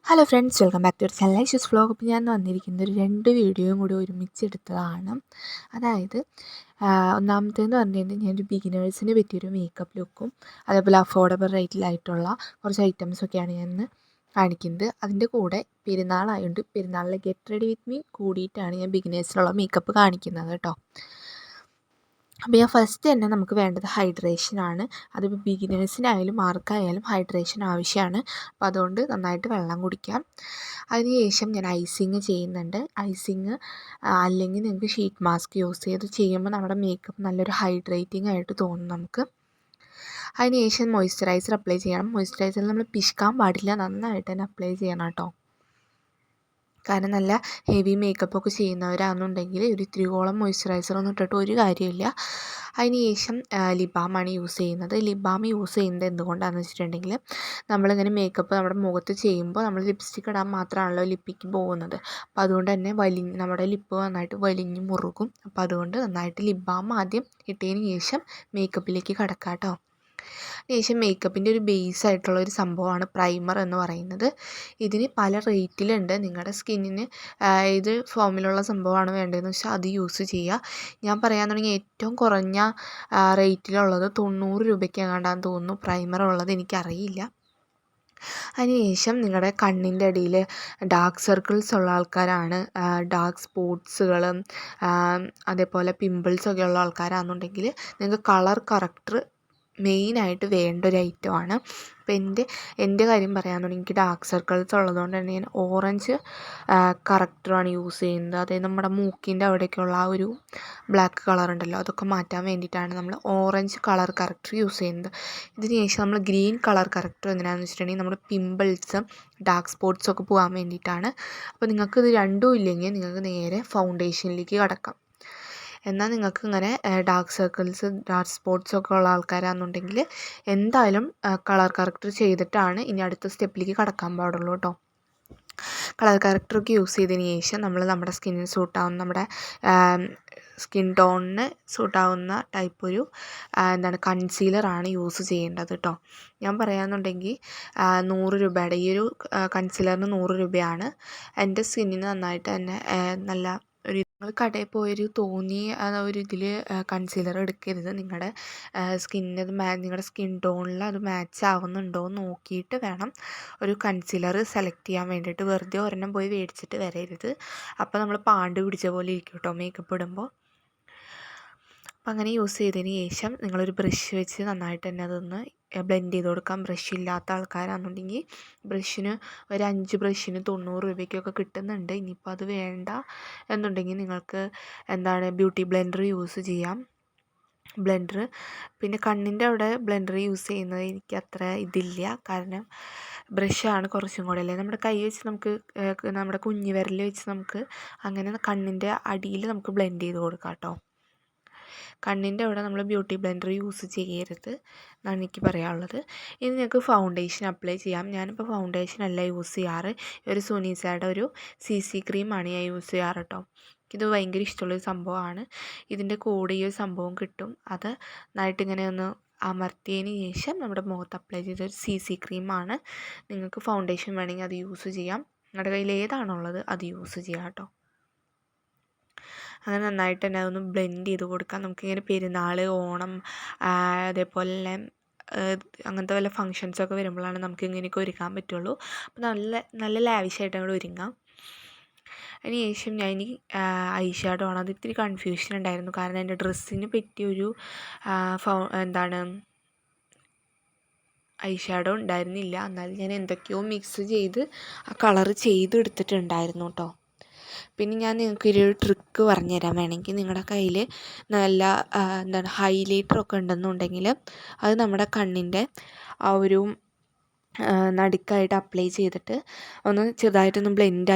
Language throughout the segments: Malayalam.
Hello friends, welcome back to channel Aishu's vlog. ഇപ്പോൾ ഞാൻ വന്നിരിക്കുന്നത് ഒരു 2 വീഡിയോയും കൂടി ഒരുമിച്ചെടുത്തതാണ്. അതായത് ഒന്നാമത്തേന്ന് പറഞ്ഞു കഴിഞ്ഞാൽ ഞാനൊരു ബിഗിനേഴ്സിന് പറ്റിയൊരു മേക്കപ്പ് ലുക്കും അതേപോലെ അഫോർഡബിൾ റേറ്റിലായിട്ടുള്ള കുറച്ച് ഐറ്റംസൊക്കെയാണ് ഞാൻ ഇന്ന് കാണിക്കുന്നത്. അതിൻ്റെ കൂടെ പെരുന്നാളായതുകൊണ്ട് പെരുന്നാളിലെ ഗെറ്റ് റെഡി വിത്ത് മീ കൂടിയിട്ടാണ് ഞാൻ ബിഗിനേഴ്സിനുള്ള മേക്കപ്പ് കാണിക്കുന്നത് കേട്ടോ. അപ്പോൾ ഞാൻ ഫസ്റ്റ് തന്നെ നമുക്ക് വേണ്ടത് ഹൈഡ്രേഷനാണ്. അതിപ്പോൾ ബിഗിനേഴ്സിനായാലും ആർക്കായാലും ഹൈഡ്രേഷൻ ആവശ്യമാണ്. അപ്പോൾ അതുകൊണ്ട് നന്നായിട്ട് വെള്ളം കുടിക്കാം. അതിനുശേഷം ഞാൻ ഐസിങ് ചെയ്യുന്നുണ്ട്. ഐസിങ് അല്ലെങ്കിൽ നിങ്ങൾക്ക് ഷീറ്റ് മാസ്ക് യൂസ് ചെയ്ത് ചെയ്യുമ്പോൾ നമ്മുടെ മേക്കപ്പ് നല്ലൊരു ഹൈഡ്രേറ്റിംഗ് ആയിട്ട് തോന്നും നമുക്ക്. അതിനുശേഷം മോയ്സ്ചറൈസർ അപ്ലൈ ചെയ്യണം. മോയ്സ്ചറൈസർ നമ്മൾ പിശുക്കാൻ പാടില്ല, നന്നായിട്ട് തന്നെ അപ്ലൈ ചെയ്യണം കേട്ടോ. കാരണം നല്ല ഹെവി മേക്കപ്പൊക്കെ ചെയ്യുന്നവരാണെന്നുണ്ടെങ്കിൽ ഒരു ഇത്തിരിയോളം മോയ്സ്ചറൈസറൊന്നും ഇട്ടിട്ട് ഒരു കാര്യമില്ല. അതിന് ശേഷം ലിപ് ബാമാണ് യൂസ് ചെയ്യുന്നത്. ലിപ് ബാം യൂസ് ചെയ്യുന്നത് എന്തുകൊണ്ടാണെന്ന് വെച്ചിട്ടുണ്ടെങ്കിൽ നമ്മളിങ്ങനെ മേക്കപ്പ് നമ്മുടെ മുഖത്ത് ചെയ്യുമ്പോൾ നമ്മൾ ലിപ്സ്റ്റിക്ക് ഇടാൻ മാത്രമാണല്ലോ ലിപ്പിക്ക് പോകുന്നത്. അപ്പോൾ അതുകൊണ്ട് തന്നെ നമ്മുടെ ലിപ്പ് നന്നായിട്ട് വലിഞ്ഞ് മുറുകും. അപ്പോൾ അതുകൊണ്ട് നന്നായിട്ട് ലിപ് ബാം ആദ്യം ഇട്ടതിന് ശേഷം മേക്കപ്പിലേക്ക് കടക്കാം കേട്ടോ. ശേഷം മേക്കപ്പിൻ്റെ ഒരു ബേസ് ആയിട്ടുള്ള ഒരു സംഭവമാണ് പ്രൈമർ എന്ന് പറയുന്നത്. ഇതിന് പല റേറ്റിലുണ്ട്. നിങ്ങളുടെ സ്കിന്നിന് ഏത് ഫോമിലുള്ള സംഭവമാണ് വേണ്ടതെന്ന് വെച്ചാൽ അത് യൂസ് ചെയ്യുക. ഞാൻ പറയാൻ തുടങ്ങി ഏറ്റവും കുറഞ്ഞ റേറ്റിലുള്ളത് 90 രൂപയ്ക്ക് എങ്ങാണ്ടാന്ന് തോന്നുന്നു പ്രൈമർ ഉള്ളത്, എനിക്കറിയില്ല. അതിനുശേഷം നിങ്ങളുടെ കണ്ണിൻ്റെ അടിയിൽ ഡാർക്ക് സർക്കിൾസ് ഉള്ള ആൾക്കാരാണ്, ഡാർക്ക് സ്പോട്ട്സുകളും അതേപോലെ പിമ്പിൾസൊക്കെ ഉള്ള ആൾക്കാരാണെന്നുണ്ടെങ്കിൽ നിങ്ങൾക്ക് കളർ കറക്റ്റർ മെയിനായിട്ട് വേണ്ട ഒരു ഐറ്റമാണ്. അപ്പോൾ എൻ്റെ കാര്യം പറയാമെന്നുണ്ടെങ്കിൽ എനിക്ക് ഡാർക്ക് സർക്കിൾസ് ഉള്ളതുകൊണ്ട് തന്നെ ഞാൻ ഓറഞ്ച് കറക്റ്ററാണ് യൂസ് ചെയ്യുന്നത്. അതായത് നമ്മുടെ മൂക്കിൻ്റെ അവിടേക്കുള്ള ആ ഒരു ബ്ലാക്ക് കളർ ഉണ്ടല്ലോ, അതൊക്കെ മാറ്റാൻ വേണ്ടിയിട്ടാണ് നമ്മൾ ഓറഞ്ച് കളർ കറക്റ്റർ യൂസ് ചെയ്യുന്നത്. ഇതിന് ശേഷം നമ്മൾ ഗ്രീൻ കളർ കറക്റ്റർ എന്തിനാണെന്ന് വെച്ചിട്ടുണ്ടെങ്കിൽ നമ്മുടെ പിമ്പിൾസും ഡാർക്ക് സ്പോട്ട്സൊക്കെ പോകാൻ വേണ്ടിയിട്ടാണ്. അപ്പോൾ നിങ്ങൾക്കിത് രണ്ടും ഇല്ലെങ്കിൽ നിങ്ങൾക്ക് നേരെ ഫൗണ്ടേഷനിലേക്ക് കടക്കാം. എന്നാൽ നിങ്ങൾക്ക് ഇങ്ങനെ ഡാർക്ക് സർക്കിൾസ് ഡാർക്ക് സ്പോട്ട്സൊക്കെ ഉള്ള ആൾക്കാരാണെന്നുണ്ടെങ്കിൽ എന്തായാലും കളർ കറക്റ്റർ ചെയ്തിട്ടാണ് ഇനി അടുത്ത സ്റ്റെപ്പിലേക്ക് കടക്കാൻ പാടുള്ളൂ കേട്ടോ. കളർ കറക്റ്ററൊക്കെ യൂസ് ചെയ്തതിന് ശേഷം നമ്മൾ നമ്മുടെ സ്കിന്നിന് സൂട്ടാവുന്ന നമ്മുടെ സ്കിൻ ടോണിന് സൂട്ടാവുന്ന ടൈപ്പ് ഒരു കൺസീലറാണ് യൂസ് ചെയ്യേണ്ടത് കേട്ടോ. ഞാൻ പറയാമെന്നുണ്ടെങ്കിൽ 100 രൂപയുടെ ഈ ഒരു കൺസീലറിന് 100 രൂപയാണ്. എൻ്റെ സ്കിന്നിന് നന്നായിട്ട് തന്നെ നല്ല ഒരു നിങ്ങൾ കടയിൽ പോയൊരു തോന്നിയ ഒരു ഇതിൽ കൺസീലർ എടുക്കരുത്. നിങ്ങളുടെ സ്കിന്നിന് നിങ്ങളുടെ സ്കിൻ ടോണിൽ അത് മാച്ച് ആവുന്നുണ്ടോ എന്ന് നോക്കിയിട്ട് വേണം ഒരു കൺസീലർ സെലക്ട് ചെയ്യാൻ വേണ്ടിയിട്ട്. വെറുതെ ഒരെണ്ണം പോയി മേടിച്ചിട്ട് വരരുത്. അപ്പോൾ നമ്മൾ പാണ്ട് പിടിച്ച പോലെ ഇരിക്കും കേട്ടോ മേക്കപ്പ് ഇടുമ്പോൾ. അപ്പം അങ്ങനെ യൂസ് ചെയ്തതിന് ശേഷം നിങ്ങളൊരു ബ്രഷ് വെച്ച് നന്നായിട്ട് തന്നെ അതൊന്ന് ബ്ലെൻഡ് ചെയ്ത് കൊടുക്കാം. ബ്രഷ് ഇല്ലാത്ത ആൾക്കാരാണെന്നുണ്ടെങ്കിൽ ബ്രഷിന് ഒരു 5 ബ്രഷിന് 90 രൂപയ്ക്കൊക്കെ കിട്ടുന്നുണ്ട്. ഇനിയിപ്പോൾ അത് വേണ്ട എന്നുണ്ടെങ്കിൽ നിങ്ങൾക്ക് ബ്യൂട്ടി ബ്ലെൻഡർ യൂസ് ചെയ്യാം. ബ്ലെൻഡർ പിന്നെ കണ്ണിൻ്റെ അവിടെ ബ്ലെൻഡർ യൂസ് ചെയ്യുന്നത് എനിക്ക് അത്ര ഇതില്ല. കാരണം ബ്രഷാണ് കുറച്ചും കൂടെ അല്ലേ നമ്മുടെ കൈ വെച്ച് നമുക്ക് നമ്മുടെ കുഞ്ഞു വിരൽ വെച്ച് നമുക്ക് അങ്ങനെ കണ്ണിൻ്റെ അടിയിൽ നമുക്ക് ബ്ലെൻഡ് ചെയ്ത് കൊടുക്കാം കേട്ടോ. കണ്ണിൻ്റെ അവിടെ നമ്മൾ ബ്യൂട്ടി ബ്ലെൻഡർ യൂസ് ചെയ്യരുത് എന്നാണ് എനിക്ക് പറയാനുള്ളത്. ഇനി നിങ്ങൾക്ക് ഫൗണ്ടേഷൻ അപ്ലൈ ചെയ്യാം. ഞാനിപ്പോൾ ഫൗണ്ടേഷൻ അല്ല യൂസ് ചെയ്യാറ്. ഒരു സുനീസയുടെ ഒരു CC ക്രീമാണ് ഞാൻ യൂസ് ചെയ്യാറ് കേട്ടോ. ഇത് ഭയങ്കര ഇഷ്ടമുള്ളൊരു സംഭവമാണ്. ഇതിൻ്റെ കൂടെ ഈ ഒരു സംഭവം കിട്ടും. അത് നന്നായിട്ട് ഇങ്ങനെ ഒന്ന് അമർത്തിയതിന് ശേഷം നമ്മുടെ മുഖത്ത് അപ്ലൈ ചെയ്തൊരു CC ക്രീമാണ്. നിങ്ങൾക്ക് ഫൗണ്ടേഷൻ വേണമെങ്കിൽ അത് യൂസ് ചെയ്യാം. നിങ്ങളുടെ കയ്യിൽ ഏതാണുള്ളത് അത് യൂസ് ചെയ്യാം കേട്ടോ. അങ്ങനെ നന്നായിട്ട് തന്നെ അതൊന്ന് ബ്ലെൻഡ് ചെയ്ത് കൊടുക്കാം. നമുക്കിങ്ങനെ പെരുന്നാൾ, ഓണം, അതേപോലെ അങ്ങനത്തെ വല്ല ഫങ്ഷൻസൊക്കെ വരുമ്പോഴാണ് നമുക്ക് ഇങ്ങനെയൊക്കെ ഒരുക്കാൻ പറ്റുള്ളൂ. അപ്പോൾ നല്ല ലാവിഷായിട്ട് അങ്ങോട്ട് ഒരുങ്ങാം. അതിന് ശേഷം ഞാൻ ഇനി ഐ ഷാഡോ ആണ്. അത് ഇത്തിരി കൺഫ്യൂഷൻ ഉണ്ടായിരുന്നു. കാരണം എൻ്റെ ഡ്രസ്സിന് പറ്റിയൊരു ഐ ഷാഡോ ഉണ്ടായിരുന്നില്ല. എന്നാലും ഞാൻ എന്തൊക്കെയോ മിക്സ് ചെയ്ത് ആ കളറ് ചെയ്തെടുത്തിട്ടുണ്ടായിരുന്നു കേട്ടോ. പിന്നെ ഞാൻ നിങ്ങൾക്കൊരു ട്രിക്ക് പറഞ്ഞുതരാൻ വേണമെങ്കിൽ നിങ്ങളുടെ കയ്യിൽ നല്ല ഹൈലൈറ്ററൊക്കെ ഉണ്ടെന്നുണ്ടെങ്കിൽ അത് നമ്മുടെ കണ്ണിൻ്റെ ആ ഒരു നടുക്കായിട്ട് അപ്ലൈ ചെയ്തിട്ട് ഒന്ന് ചെറുതായിട്ടൊന്ന്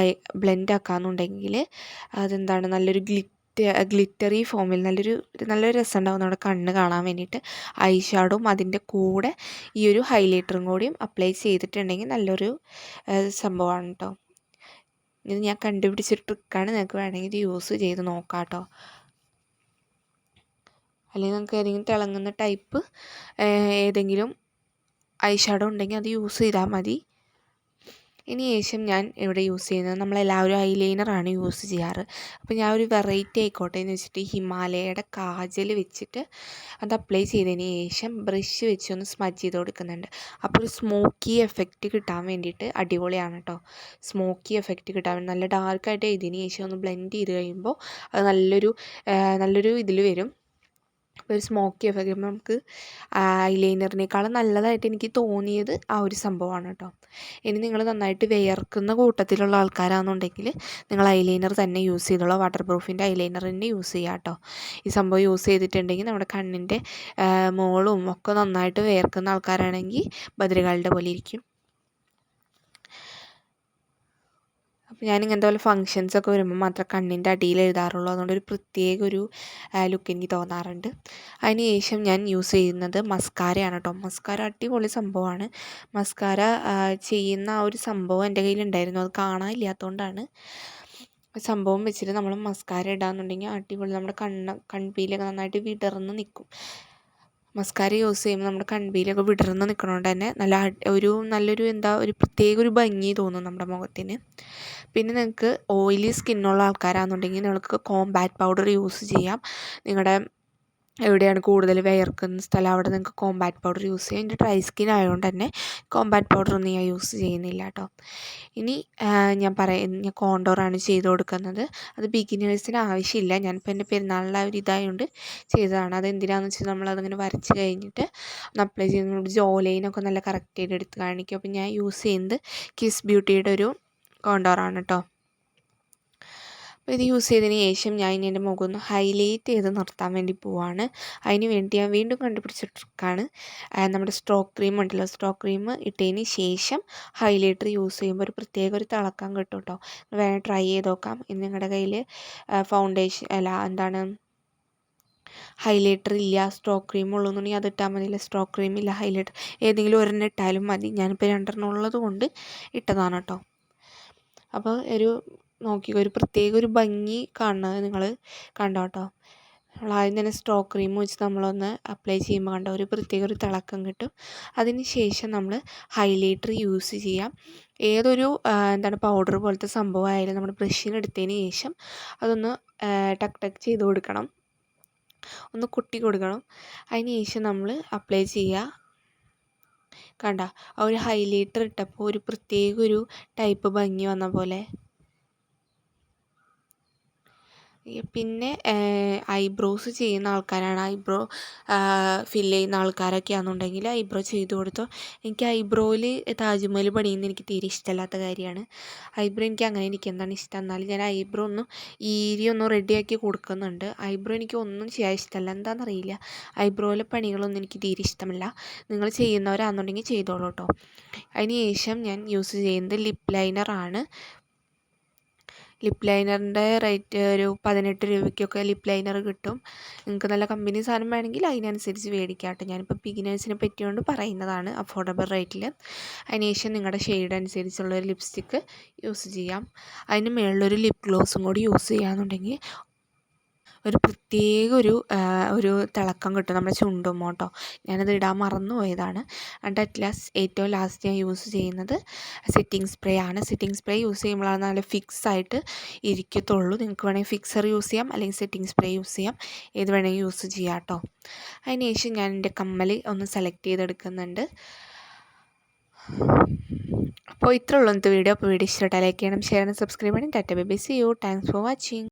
ബ്ലെൻഡ് ആക്കാമെന്നുണ്ടെങ്കിൽ നല്ലൊരു ഗ്ലിറ്ററി ഫോമിൽ നല്ലൊരു രസം ഉണ്ടാവും നമ്മുടെ കണ്ണ് കാണാൻ വേണ്ടിയിട്ട്. ഐ ഷാഡോയും അതിൻ്റെ കൂടെ ഈ ഒരു ഹൈലൈറ്ററും കൂടിയും അപ്ലൈ ചെയ്തിട്ടുണ്ടെങ്കിൽ നല്ലൊരു സംഭവമാണ് കേട്ടോ. ഇത് ഞാൻ കണ്ടുപിടിച്ചൊരു ട്രിക്കാണ്. നിങ്ങൾക്ക് വേണമെങ്കിൽ ഇത് യൂസ് ചെയ്ത് നോക്കാം കേട്ടോ. അല്ലെങ്കിൽ നിങ്ങൾക്ക് ഏതെങ്കിലും തിളങ്ങുന്ന ടൈപ്പ് ഏതെങ്കിലും ഐ ഷാഡോ ഉണ്ടെങ്കിൽ അത് യൂസ് ചെയ്താൽ മതി. ഇനി ശേഷം ഞാൻ ഇവിടെ യൂസ് ചെയ്യുന്നത് നമ്മളെല്ലാവരും ഐലൈനറാണ് യൂസ് ചെയ്യാറ്. അപ്പോൾ ഞാൻ ഒരു വെറൈറ്റി ആയിക്കോട്ടെ എന്ന് വെച്ചിട്ട് ഹിമാലയയുടെ കാജൽ വെച്ചിട്ട് അത് അപ്ലൈ ചെയ്തതിന് ശേഷം ബ്രഷ് വെച്ച് ഒന്ന് സ്മജ് ചെയ്ത് കൊടുക്കുന്നുണ്ട്. അപ്പോൾ ഒരു സ്മോക്കി എഫക്റ്റ് കിട്ടാൻ വേണ്ടിയിട്ട് അടിപൊളിയാണ് കേട്ടോ. സ്മോക്കി എഫക്റ്റ് കിട്ടാൻ വേണ്ടി നല്ല ഡാർക്കായിട്ട് എഴുതിയതിന് ശേഷം ഒന്ന് ബ്ലെൻഡ് ചെയ്ത് കഴിയുമ്പോൾ അത് നല്ലൊരു ഇതിൽ വരും. അപ്പോൾ ഒരു സ്മോക്കി എഫക്റ്റ് നമുക്ക് ഐലൈനറിനേക്കാളും നല്ലതായിട്ട് എനിക്ക് തോന്നിയത് ആ ഒരു സംഭവമാണ് കേട്ടോ. ഇനി നിങ്ങൾ നന്നായിട്ട് വിയർക്കുന്ന കൂട്ടത്തിലുള്ള ആൾക്കാരാണെന്നുണ്ടെങ്കിൽ നിങ്ങൾ ഐലൈനർ തന്നെ യൂസ് ചെയ്തോളൂ. വാട്ടർ പ്രൂഫിൻ്റെ ഐലൈനർ തന്നെ യൂസ് ചെയ്യുക കേട്ടോ. ഈ സംഭവം യൂസ് ചെയ്തിട്ടുണ്ടെങ്കിൽ നമ്മുടെ കണ്ണിൻ്റെ മോളും ഒക്കെ നന്നായിട്ട് വിയർക്കുന്ന ആൾക്കാരാണെങ്കിൽ ഭദ്രകാളിയുടെ പോലെ ഇരിക്കും. അപ്പോൾ ഞാനിങ്ങനത്തെ പോലെ ഫങ്ഷൻസൊക്കെ വരുമ്പോൾ മാത്രം കണ്ണിൻ്റെ അടിയിൽ എഴുതാറുള്ളൂ. അതുകൊണ്ട് ഒരു പ്രത്യേക ഒരു ലുക്ക് എനിക്ക് തോന്നാറുണ്ട്. അതിന് ശേഷം ഞാൻ യൂസ് ചെയ്യുന്നത് മസ്കാരയാണ് കേട്ടോ. മസ്കാര അടിപൊളി സംഭവമാണ്. മസ്കാര ചെയ്യുന്ന ആ ഒരു സംഭവം എൻ്റെ കയ്യിലുണ്ടായിരുന്നു, അത് കാണാനില്ലാത്തതുകൊണ്ടാണ്. സംഭവം വെച്ചിട്ട് നമ്മൾ മസ്കാര ഇടാന്നുണ്ടെങ്കിൽ അടിപൊളി നമ്മുടെ കൺപീലൊക്കെ നന്നായിട്ട് വിടർന്ന് നിൽക്കും. മസ്കാര യൂസ് ചെയ്യുമ്പോൾ നമ്മുടെ കൺപീലൊക്കെ വിടർന്ന് നിൽക്കണോണ്ട് തന്നെ നല്ലൊരു ഒരു പ്രത്യേക ഒരു ഭംഗി തോന്നും നമ്മുടെ മുഖത്തിന്. പിന്നെ നിങ്ങൾക്ക് ഓയിലി സ്കിന്നുള്ള ആൾക്കാരാണെന്നുണ്ടെങ്കിൽ നിങ്ങൾക്ക് കോമ്പാക്റ്റ് പൗഡർ യൂസ് ചെയ്യാം. നിങ്ങളുടെ എവിടെയാണ് കൂടുതൽ വിയർക്കുന്ന സ്ഥലം അവിടെ നിങ്ങൾക്ക് കോമ്പാക്റ്റ് പൗഡർ യൂസ് ചെയ്യാം. എൻ്റെ ഡ്രൈ സ്കിൻ ആയതുകൊണ്ട് തന്നെ കോമ്പാക്റ്റ് പൗഡറൊന്നും ഞാൻ യൂസ് ചെയ്യുന്നില്ല കേട്ടോ. ഇനി ഞാൻ കോണ്ടോറാണ് ചെയ്ത് കൊടുക്കുന്നത്. അത് ബിഗിനേഴ്സിന് ആവശ്യമില്ല. ഞാനിപ്പോൾ എൻ്റെ പെരുന്നാളിൻ്റെ ഒരു ഇതായതുകൊണ്ട് ചെയ്തതാണ്. അതെന്തിനാണെന്ന് വെച്ചാൽ നമ്മളതങ്ങനെ വരച്ച് കഴിഞ്ഞിട്ട് ഒന്ന് അപ്ലൈ ചെയ്യുന്നത് ജോ ലൈനൊക്കെ നല്ല കറക്റ്റായിട്ട് എടുത്ത് കാണിക്കും. അപ്പോൾ ഞാൻ യൂസ് ചെയ്യുന്നത് കിസ് ബ്യൂട്ടിയുടെ ഒരു കോണ്ടോറാണ് കേട്ടോ. അപ്പോൾ ഇത് യൂസ് ചെയ്തതിന് ശേഷം ഞാൻ ഇനി എൻ്റെ മുഖം ഒന്ന് ഹൈലൈറ്റ് ചെയ്ത് നിർത്താൻ വേണ്ടി പോവാണ്. അതിന് വേണ്ടി ഞാൻ വീണ്ടും കണ്ടുപിടിച്ച ട്രിക്കാണ് നമ്മുടെ സ്ട്രോക്ക് ക്രീം ഉണ്ടല്ലോ. സ്ട്രോക്ക് ക്രീം ഇട്ടതിന് ശേഷം ഹൈലൈറ്റർ യൂസ് ചെയ്യുമ്പോൾ ഒരു പ്രത്യേക ഒരു തിളക്കം കിട്ടും കേട്ടോ. വേണം ട്രൈ ചെയ്ത് നോക്കാം. ഇനി നിങ്ങളുടെ കയ്യിൽ ഹൈലൈറ്റർ ഇല്ല, സ്ട്രോക്ക് ക്രീം ഉള്ളൂന്നുണ്ടെങ്കിൽ അത് ഇട്ടാൽ മതിയില്ല. സ്ട്രോക്ക് ക്രീം ഇല്ല, ഹൈലൈറ്റർ ഏതെങ്കിലും ഒരെണ്ണം ഇട്ടാലും മതി. ഞാനിപ്പോൾ 2 ഉള്ളത് കൊണ്ട് ഇട്ടതാണ് കേട്ടോ. അപ്പോൾ നോക്കിക്കോ, ഒരു പ്രത്യേക ഒരു ഭംഗി കാണുന്നത് നിങ്ങൾ കണ്ടോ കേട്ടോ. നമ്മൾ ആദ്യം തന്നെ സ്ട്രോക്ക് ക്രീം വെച്ച് നമ്മളൊന്ന് അപ്ലൈ ചെയ്യുമ്പോൾ കണ്ടോ ഒരു പ്രത്യേക ഒരു തിളക്കം കിട്ടും. അതിന് ശേഷം നമ്മൾ ഹൈലൈറ്റർ യൂസ് ചെയ്യാം. ഏതൊരു പൗഡർ പോലത്തെ സംഭവമായാലും നമ്മൾ ബ്രഷിനെടുത്തതിന് ശേഷം അതൊന്ന് ടക്ക് ചെയ്ത് കൊടുക്കണം, ഒന്ന് കുട്ടി കൊടുക്കണം. അതിന് ശേഷം നമ്മൾ അപ്ലൈ ചെയ്യുക. കണ്ട ആ ഒരു ഹൈലൈറ്റർ ഇട്ടപ്പോൾ ഒരു പ്രത്യേക ഒരു ടൈപ്പ് ഭംഗി വന്ന പോലെ. പിന്നെ ഐബ്രോസ് ചെയ്യുന്ന ആൾക്കാരാണ്, ഐബ്രോ ഫില്ല് ചെയ്യുന്ന ആൾക്കാരൊക്കെ ആണെന്നുണ്ടെങ്കിൽ ഐബ്രോ ചെയ്ത് കൊടുത്തോ. എനിക്ക് ഐബ്രോയിൽ താജ്മഹൽ പണിയുന്നത് എനിക്ക് തീരെ ഇഷ്ടമല്ലാത്ത കാര്യമാണ്. ഐബ്രോ എനിക്ക് അങ്ങനെ എന്താണ് ഇഷ്ടം. എന്നാലും ഞാൻ ഐബ്രോ ഒന്ന് റെഡിയാക്കി കൊടുക്കുന്നുണ്ട്. ഐബ്രോ എനിക്ക് ഒന്നും ചെയ്യാൻ ഇഷ്ടമല്ല, എന്താണെന്നറിയില്ല. ഐബ്രോയിലെ പണികളൊന്നും എനിക്ക് തീരെ ഇഷ്ടമല്ല. നിങ്ങൾ ചെയ്യുന്നവരാണെന്നുണ്ടെങ്കിൽ ചെയ്തോളൂ കേട്ടോ. അതിന് ശേഷം ഞാൻ യൂസ് ചെയ്യുന്നത് ലിപ്പ് ലൈനറാണ്. ലിപ്പ് ലൈനറിൻ്റെ റേറ്റ് ഒരു 18 രൂപയ്ക്കൊക്കെ ലിപ്പ് ലൈനർ കിട്ടും. നിങ്ങൾക്ക് നല്ല കമ്പനി സാധനം വേണമെങ്കിൽ അതിനനുസരിച്ച് മേടിക്കാം കേട്ടോ. ഞാനിപ്പോൾ ബിഗിനേഴ്സിനെ പറ്റിയോണ്ട് പറയുന്നതാണ്, അഫോർഡബിൾ റേറ്റിൽ. അതിനുശേഷം നിങ്ങളുടെ ഷെയ്ഡ് അനുസരിച്ചുള്ളൊരു ലിപ്സ്റ്റിക്ക് യൂസ് ചെയ്യാം. അതിന് മുകളിലൊരു ലിപ്പ് ഗ്ലോസും കൂടി യൂസ് ചെയ്യാന്നുണ്ടെങ്കിൽ ഒരു പ്രത്യേക ഒരു തിളക്കം കിട്ടും നമ്മുടെ ചുണ്ടും കേട്ടോ. ഞാനത് ഇടാൻ മറന്നു പോയതാണ്. എന്നിട്ട് ഏറ്റവും ലാസ്റ്റ് ഞാൻ യൂസ് ചെയ്യുന്നത് സെറ്റിംഗ് സ്പ്രേ ആണ്. സെറ്റിംഗ് സ്പ്രേ യൂസ് ചെയ്യുമ്പോഴാണ് നല്ല ഫിക്സ് ആയിട്ട് ഇരിക്കത്തുള്ളൂ. നിങ്ങൾക്ക് വേണമെങ്കിൽ ഫിക്സർ യൂസ് ചെയ്യാം, അല്ലെങ്കിൽ സെറ്റിംഗ് സ്പ്രേ യൂസ് ചെയ്യാം, ഏത് വേണമെങ്കിൽ യൂസ് ചെയ്യാം കേട്ടോ. അതിന് ശേഷം ഞാൻ എൻ്റെ കമ്മൽ ഒന്ന് സെലക്ട് ചെയ്തെടുക്കുന്നുണ്ട്. അപ്പോൾ ഇത്രയുള്ളൂ ഇന്നത്തെ വീഡിയോ. അപ്പോൾ വീഡിയോ ഇഷ്ടമായിട്ട് ലൈക്ക് ചെയ്യണം, ഷെയർ ചെയ്യണം, സബ്സ്ക്രൈബ് ചെയ്യണം. Tata bye bye, see you, thanks for watching.